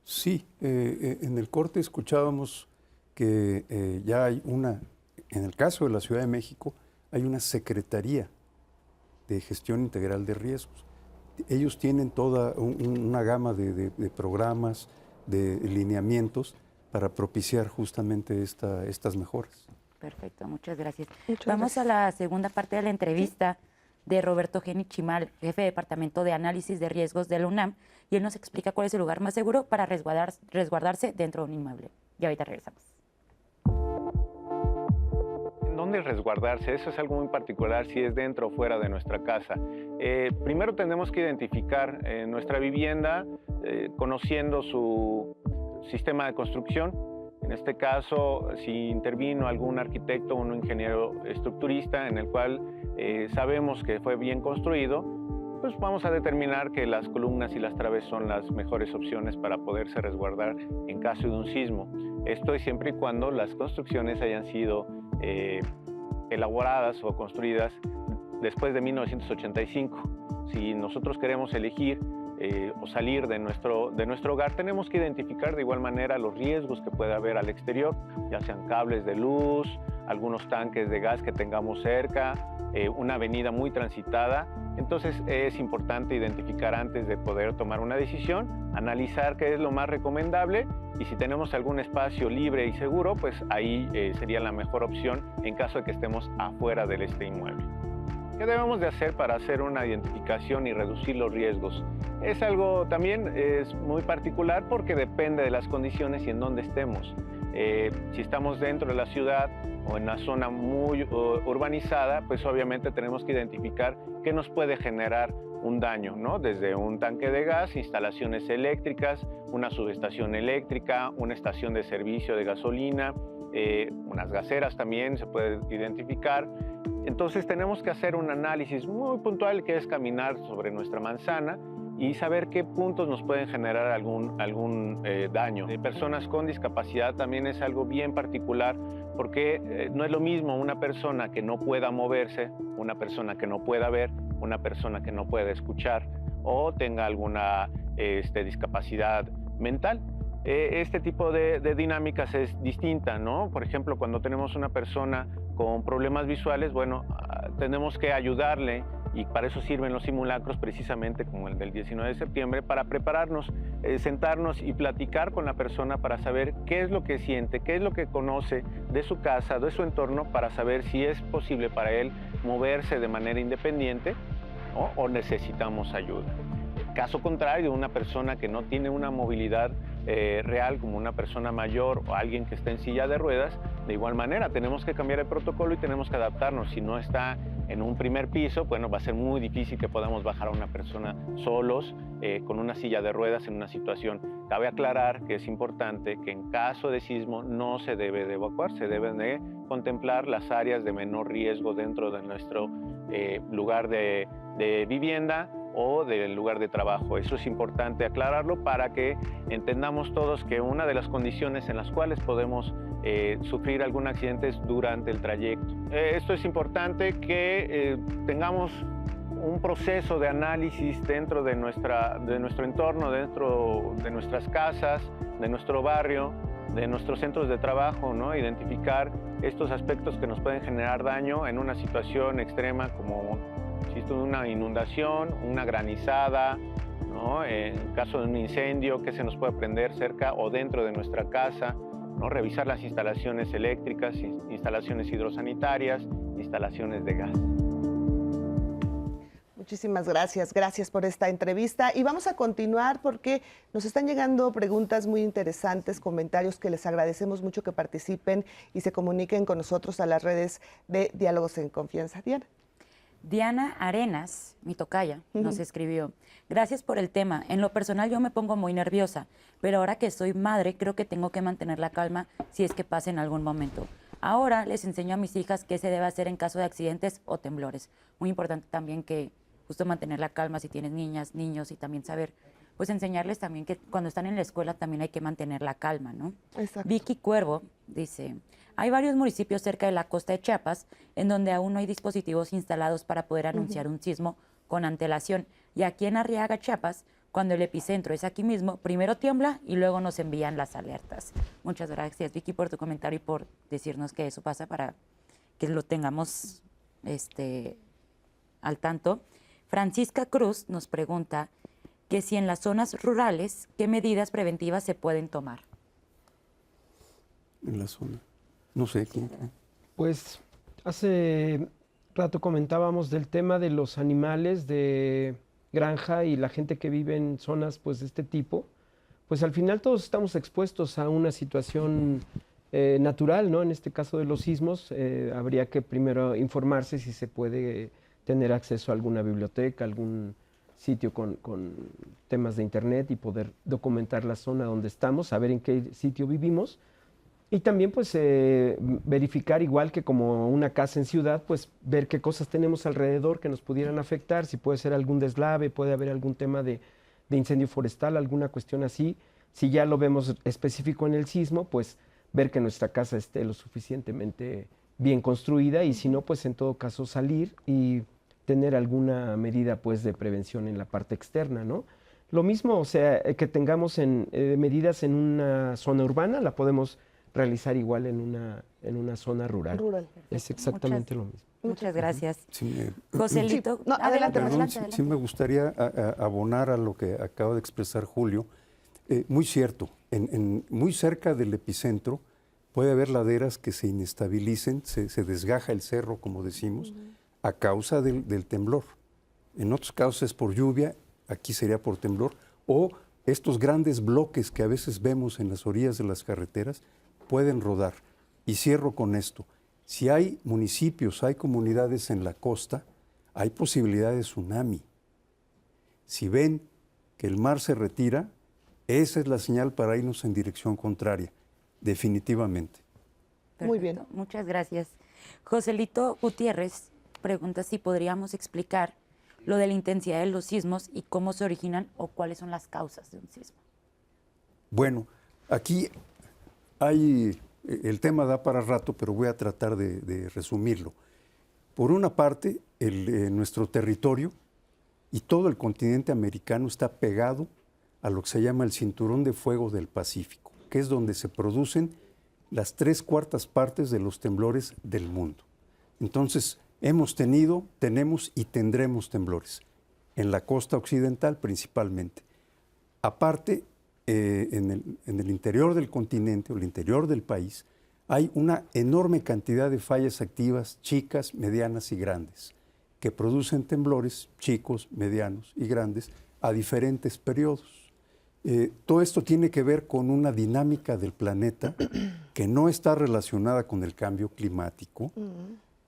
Sí, en el corte escuchábamos que ya hay en el caso de la Ciudad de México, hay una Secretaría de Gestión Integral de Riesgos. Ellos tienen toda una gama de programas, de lineamientos para propiciar justamente estas mejoras. Perfecto, muchas gracias. Vamos a la segunda parte de la entrevista de Roberto Geni Chimal, jefe de Departamento de Análisis de Riesgos de la UNAM, y él nos explica cuál es el lugar más seguro para resguardarse dentro de un inmueble. Y ahorita regresamos. ¿Dónde resguardarse? Eso es algo muy particular si es dentro o fuera de nuestra casa. Primero tenemos que identificar nuestra vivienda conociendo su sistema de construcción. En este caso, si intervino algún arquitecto o un ingeniero estructurista en el cual sabemos que fue bien construido, pues vamos a determinar que las columnas y las traves son las mejores opciones para poderse resguardar en caso de un sismo. Esto es siempre y cuando las construcciones hayan sido elaboradas o construidas después de 1985. Si nosotros queremos elegir o salir de nuestro hogar, tenemos que identificar de igual manera los riesgos que puede haber al exterior, ya sean cables de luz, algunos tanques de gas que tengamos cerca, una avenida muy transitada. Entonces es importante identificar antes de poder tomar una decisión, analizar qué es lo más recomendable y si tenemos algún espacio libre y seguro, pues ahí sería la mejor opción en caso de que estemos afuera de este inmueble. ¿Qué debemos de hacer para hacer una identificación y reducir los riesgos? Es algo también muy particular porque depende de las condiciones y en dónde estemos. Si estamos dentro de la ciudad o en una zona muy urbanizada, pues obviamente tenemos que identificar qué nos puede generar un daño, ¿no? Desde un tanque de gas, instalaciones eléctricas, una subestación eléctrica, una estación de servicio de gasolina, unas gaseras también se puede identificar. Entonces tenemos que hacer un análisis muy puntual que es caminar sobre nuestra manzana y saber qué puntos nos pueden generar algún daño. De personas con discapacidad también es algo bien particular, porque no es lo mismo una persona que no pueda moverse, una persona que no pueda ver, una persona que no pueda escuchar o tenga alguna discapacidad mental. Este tipo de dinámicas es distinta, ¿no? Por ejemplo, cuando tenemos una persona con problemas visuales, bueno, tenemos que ayudarle, y para eso sirven los simulacros, precisamente como el del 19 de septiembre, para prepararnos, sentarnos y platicar con la persona para saber qué es lo que siente, qué es lo que conoce de su casa, de su entorno, para saber si es posible para él moverse de manera independiente, ¿no? O necesitamos ayuda. Caso contrario, una persona que no tiene una movilidad real, como una persona mayor o alguien que está en silla de ruedas, de igual manera tenemos que cambiar el protocolo y tenemos que adaptarnos. Si no está en un primer piso, bueno, va a ser muy difícil que podamos bajar a una persona solos con una silla de ruedas en una situación. Cabe aclarar que es importante que en caso de sismo no se debe de evacuar, se deben de contemplar las áreas de menor riesgo dentro de nuestro lugar de vivienda o del lugar de trabajo. Eso es importante aclararlo para que entendamos todos que una de las condiciones en las cuales podemos sufrir algún accidente es durante el trayecto. Esto es importante que tengamos un proceso de análisis dentro de nuestro entorno, dentro de nuestras casas, de nuestro barrio, de nuestros centros de trabajo, ¿no? Identificar estos aspectos que nos pueden generar daño en una situación extrema como una inundación, una granizada, ¿no? En caso de un incendio, que se nos puede prender cerca o dentro de nuestra casa, ¿no? Revisar las instalaciones eléctricas, instalaciones hidrosanitarias, instalaciones de gas. Muchísimas gracias, gracias por esta entrevista y vamos a continuar porque nos están llegando preguntas muy interesantes, comentarios que les agradecemos mucho que participen y se comuniquen con nosotros a las redes de Diálogos en Confianza. Diana Arenas, mi tocaya, nos escribió: gracias por el tema. En lo personal yo me pongo muy nerviosa, pero ahora que soy madre creo que tengo que mantener la calma si es que pasa en algún momento. Ahora les enseño a mis hijas qué se debe hacer en caso de accidentes o temblores. Muy importante también que justo mantener la calma si tienes niñas, niños, y también saber, pues enseñarles también que cuando están en la escuela también hay que mantener la calma, ¿no? Exacto. Vicky Cuervo dice: hay varios municipios cerca de la costa de Chiapas en donde aún no hay dispositivos instalados para poder anunciar un sismo con antelación. Y aquí en Arriaga, Chiapas, cuando el epicentro es aquí mismo, primero tiembla y luego nos envían las alertas. Muchas gracias, Vicky, por tu comentario y por decirnos que eso pasa para que lo tengamos al tanto. Francisca Cruz nos pregunta que si en las zonas rurales, ¿qué medidas preventivas se pueden tomar? En la zona. No sé. Pues hace rato comentábamos del tema de los animales de granja y la gente que vive en zonas pues de este tipo. Pues al final todos estamos expuestos a una situación natural, ¿no? En este caso de los sismos, habría que primero informarse si se puede tener acceso a alguna biblioteca, algún sitio con temas de internet y poder documentar la zona donde estamos, saber en qué sitio vivimos. Y también pues verificar, igual que como una casa en ciudad, pues ver qué cosas tenemos alrededor que nos pudieran afectar, si puede ser algún deslave, puede haber algún tema de incendio forestal, alguna cuestión así. Si ya lo vemos específico en el sismo, pues ver que nuestra casa esté lo suficientemente bien construida y si no, pues en todo caso salir y tener alguna medida pues de prevención en la parte externa, ¿no? Lo mismo, o sea, que tengamos medidas en una zona urbana, la podemos realizar igual en una zona rural. Es exactamente lo mismo. Muchas gracias. Sí, Joselito, no, adelante, sí me gustaría abonar a lo que acaba de expresar Julio. Muy cierto, muy cerca del epicentro puede haber laderas que se inestabilicen, se desgaja el cerro, como decimos, a causa del temblor. En otros casos es por lluvia, aquí sería por temblor, o estos grandes bloques que a veces vemos en las orillas de las carreteras pueden rodar. Y cierro con esto. Si hay municipios, hay comunidades en la costa, hay posibilidad de tsunami. Si ven que el mar se retira, esa es la señal para irnos en dirección contraria, definitivamente. Perfecto. Muy bien. Muchas gracias. Joselito Gutiérrez pregunta si podríamos explicar lo de la intensidad de los sismos y cómo se originan o cuáles son las causas de un sismo. Bueno, aquí el tema da para rato, pero voy a tratar de resumirlo. Por una parte, nuestro territorio y todo el continente americano está pegado a lo que se llama el cinturón de fuego del Pacífico, que es donde se producen las 3/4 partes de los temblores del mundo. Entonces, hemos tenido, tenemos y tendremos temblores, en la costa occidental principalmente. Aparte, en el interior del continente o el interior del país, hay una enorme cantidad de fallas activas, chicas, medianas y grandes, que producen temblores chicos, medianos y grandes a diferentes periodos. Todo esto tiene que ver con una dinámica del planeta que no está relacionada con el cambio climático,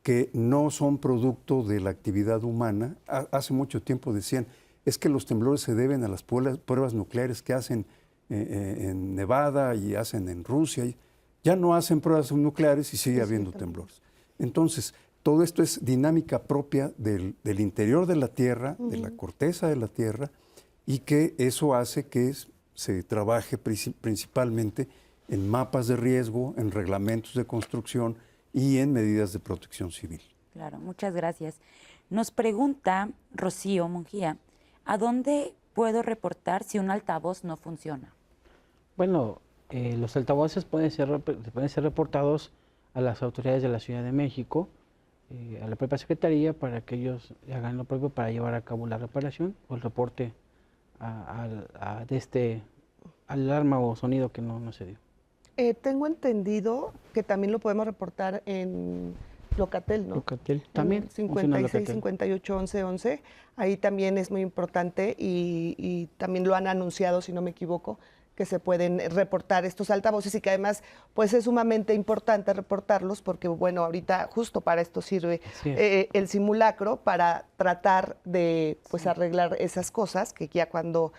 que no son producto de la actividad humana. Hace mucho tiempo decían, es que los temblores se deben a las pruebas nucleares que hacen en Nevada y hacen en Rusia. Ya no hacen pruebas nucleares y sigue habiendo temblores. Entonces, todo esto es dinámica propia del interior de la Tierra, de la corteza de la Tierra, y que eso hace que se trabaje principalmente en mapas de riesgo, en reglamentos de construcción y en medidas de protección civil. Claro, muchas gracias. Nos pregunta Rocío Mungía, ¿a dónde puedo reportar si un altavoz no funciona? Bueno, los altavoces pueden ser reportados a las autoridades de la Ciudad de México, a la propia Secretaría, para que ellos hagan lo propio para llevar a cabo la reparación o el reporte de este alarma o sonido que no se dio. Tengo entendido que también lo podemos reportar en Locatel, ¿no? Locatel también. 56, 58, 11, 11. Ahí también es muy importante y también lo han anunciado, si no me equivoco, que se pueden reportar estos altavoces y que además pues es sumamente importante reportarlos porque bueno, ahorita justo para esto sirve el simulacro, para tratar de pues arreglar esas cosas que ya cuando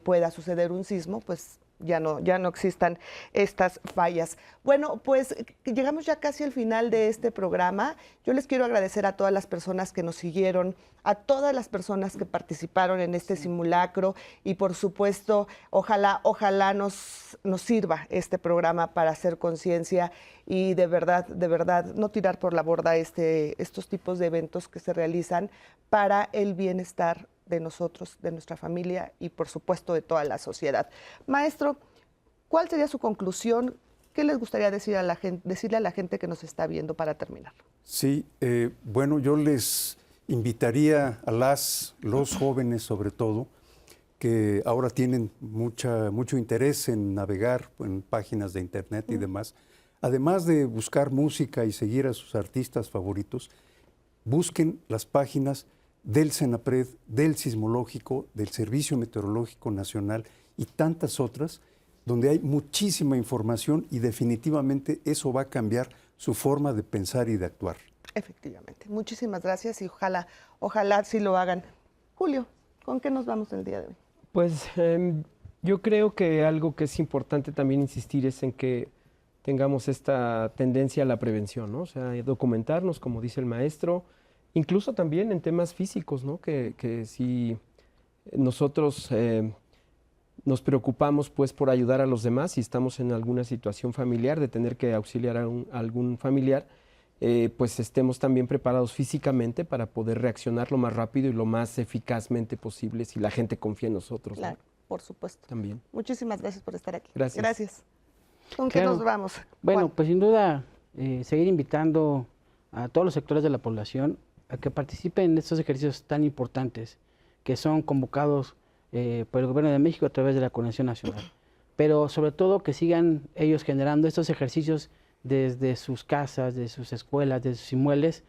pueda suceder un sismo pues ya no existan estas fallas. Bueno, pues llegamos ya casi al final de este programa. Yo les quiero agradecer a todas las personas que nos siguieron, a todas las personas que participaron en este simulacro y por supuesto, ojalá nos sirva este programa para hacer conciencia y de verdad, no tirar por la borda estos tipos de eventos que se realizan para el bienestar de nosotros, de nuestra familia y por supuesto de toda la sociedad. Maestro, ¿cuál sería su conclusión? ¿Qué les gustaría decirle a la gente que nos está viendo para terminar? Sí, bueno, yo les invitaría a los jóvenes sobre todo, que ahora tienen mucho interés en navegar en páginas de internet y demás, además de buscar música y seguir a sus artistas favoritos, busquen las páginas del CENAPRED, del Sismológico, del Servicio Meteorológico Nacional y tantas otras, donde hay muchísima información y definitivamente eso va a cambiar su forma de pensar y de actuar. Efectivamente. Muchísimas gracias y ojalá sí lo hagan. Julio, ¿con qué nos vamos el día de hoy? Pues yo creo que algo que es importante también insistir es en que tengamos esta tendencia a la prevención, ¿no? O sea, documentarnos, como dice el maestro, incluso también en temas físicos, ¿no? Que si nosotros nos preocupamos pues por ayudar a los demás, si estamos en alguna situación familiar, de tener que auxiliar a algún familiar, pues estemos también preparados físicamente para poder reaccionar lo más rápido y lo más eficazmente posible si la gente confía en nosotros. Claro, ¿no? por supuesto. También. Muchísimas gracias por estar aquí. Gracias. ¿Con qué nos vamos? Bueno, Juan. pues sin duda seguir invitando a todos los sectores de la población a que participen en estos ejercicios tan importantes que son convocados por el Gobierno de México a través de la Coordinación Nacional. Pero sobre todo que sigan ellos generando estos ejercicios desde sus casas, desde sus escuelas, desde sus inmuebles.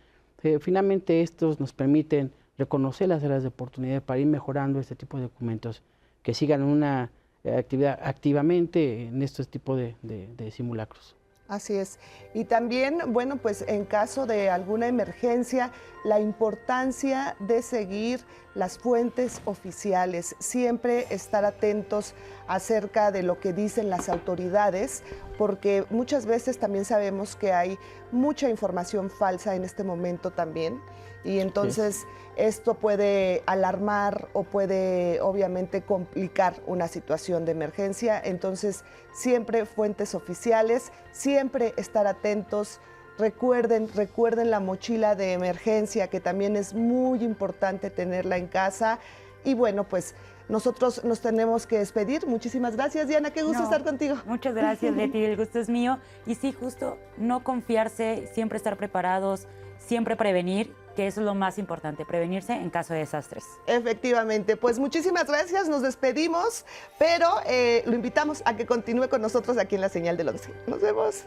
Finalmente estos nos permiten reconocer las áreas de oportunidad para ir mejorando este tipo de documentos, que sigan una actividad activamente en estos tipos de simulacros. Así es. Y también, bueno, pues en caso de alguna emergencia, la importancia de seguir las fuentes oficiales, siempre estar atentos acerca de lo que dicen las autoridades, porque muchas veces también sabemos que hay mucha información falsa en este momento también y entonces esto puede alarmar o puede obviamente complicar una situación de emergencia. Entonces, siempre fuentes oficiales, siempre estar atentos. Recuerden la mochila de emergencia, que también es muy importante tenerla en casa. Y bueno, pues nosotros nos tenemos que despedir. Muchísimas gracias, Diana, qué gusto estar contigo. Muchas gracias, Leti, el gusto es mío. Y sí, justo, no confiarse, siempre estar preparados, siempre prevenir, que eso es lo más importante, prevenirse en caso de desastres. Efectivamente, pues muchísimas gracias, nos despedimos, pero lo invitamos a que continúe con nosotros aquí en La Señal del 11. Nos vemos.